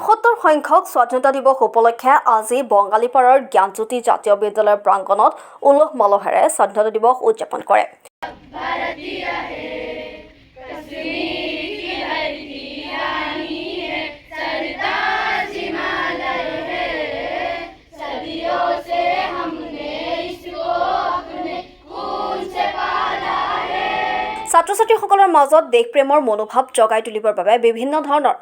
৭৮ সংখ্যক স্বাধীনতা দিৱস উপলক্ষে আজি বঙালীপাৰাৰ জ্ঞানজ্যোতি জাতীয় বিদ্যালয়ৰ প্ৰাংগণত উলহ মালহেৰে স্বাধীনতা দিৱস উদযাপন কৰে। ছাত্ৰ-ছাত্ৰীসকলৰ মাজত দেশপ্ৰেমৰ মনোভাৱ জগাই তুলিবৰ বাবে বিভিন্ন ধৰণৰ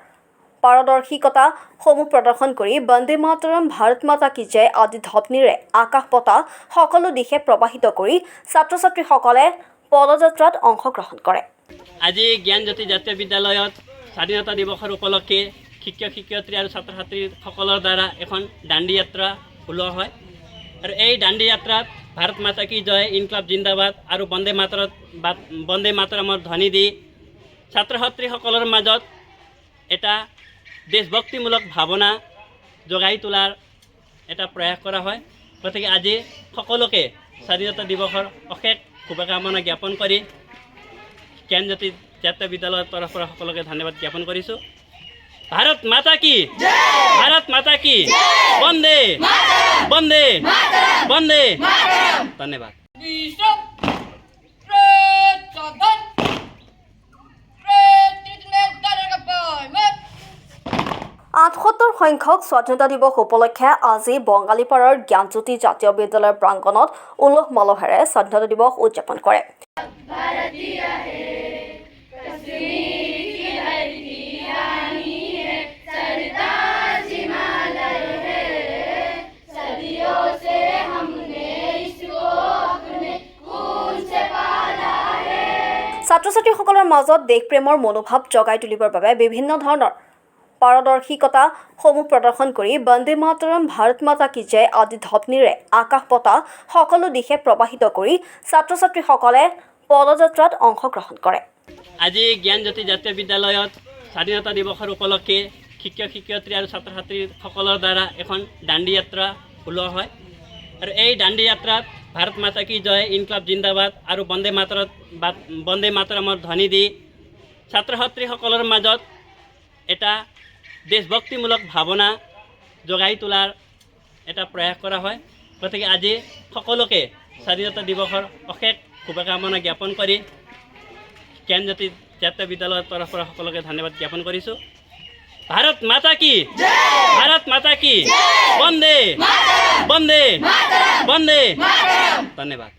পাৰদৰ্শিকতাসমূহ প্ৰদৰ্শন কৰি বন্দে মাতৰম, ভাৰত মাতা কি জয় আদি ধ্বনিৰে আকাশ পতা সকলো দিশে প্ৰবাহিত কৰি ছাত্ৰ-ছাত্ৰীসকলে পদযাত্ৰাত অংশগ্ৰহণ কৰে। আজি জ্ঞানজ্যোতি জাতীয় বিদ্যালয়ত স্বাধীনতা দিৱসৰ উপলক্ষে শিক্ষক-শিক্ষয়িত্ৰী আৰু ছাত্ৰ-ছাত্ৰীসকলৰ দ্বাৰা এখন দাণ্ডি যাত্ৰা ওলোৱা হয় আৰু এই দাণ্ডি যাত্ৰাত ভাৰত মাতা কি জয়, ইনকলাব জিন্দাবাদ আৰু বন্দে মাতৰমৰ ধ্বনি দি ছাত্ৰ-ছাত্ৰীসকলৰ মাজত এটা দেশভক্তিমূলক ভাৱনা জগাই তোলাৰ এটা প্ৰয়াস কৰা হয়। গতিকে আজি সকলোকে স্বাধীনতা দিৱসৰ অশেষ শুভকামনা জ্ঞাপন কৰি জ্ঞানজ্যোতি জাতীয় বিদ্যালয়ৰ তৰফৰ পৰা সকলোকে ধন্যবাদ জ্ঞাপন কৰিছোঁ। ভাৰত মাতা কি, ভাৰত মাতা কি, বন্দে বন্দে বন্দে। ধন্যবাদ। ৭৮ সংখ্যক স্বাধীনতা দিৱস উপলক্ষে আজি বঙালীপাৰাৰ জ্ঞানজ্যোতি জাতীয় বিদ্যালয়ৰ প্ৰাংগণত উলহ মালহেৰে স্বাধীনতা দিৱস উদযাপন কৰে। ছাত্ৰ-ছাত্ৰীসকলৰ মাজত দেশপ্ৰেমৰ মনোভাৱ জগাই তুলিবৰ বাবে বিভিন্ন ধৰণৰ পাৰদৰ্শিকতাসমূহ প্ৰদৰ্শন কৰি বন্দে মাতৰম, ভাৰত মাতা কি জয় আদি ধ্বনিৰে আকাশ পতা সকলো দিশে প্ৰবাহিত কৰি ছাত্ৰ-ছাত্ৰীসকলে পদযাত্ৰাত অংশগ্ৰহণ কৰে। আজি জ্ঞানজ্যোতি জাতীয় বিদ্যালয়ত স্বাধীনতা দিৱসৰ উপলক্ষে শিক্ষক-শিক্ষয়িত্ৰী আৰু ছাত্ৰ-ছাত্ৰীসকলৰ দ্বাৰা এখন দাণ্ডি যাত্ৰা ওলোৱা হয় আৰু এই দাণ্ডি যাত্ৰাত ভাৰত মাতা কি জয়, ইনকলাব জিন্দাবাদ আৰু বন্দে মাতৰমৰ ধ্বনি দি ছাত্ৰ-ছাত্ৰীসকলৰ মাজত এটা দেশভক্তিমূলক ভাৱনা জগাই তোলাৰ এটা প্ৰয়াস কৰা হয়। গতিকে আজি সকলোকে স্বাধীনতা দিৱসৰ অশেষ শুভকামনা জ্ঞাপন কৰি জ্ঞানজ্যোতি জাতীয় বিদ্যালয়ৰ তৰফৰ পৰা সকলোকে ধন্যবাদ জ্ঞাপন কৰিছোঁ। ভাৰত মাতা কি, ভাৰত মাতা কি, বন্দে বন্দে বন্দে। ধন্যবাদ।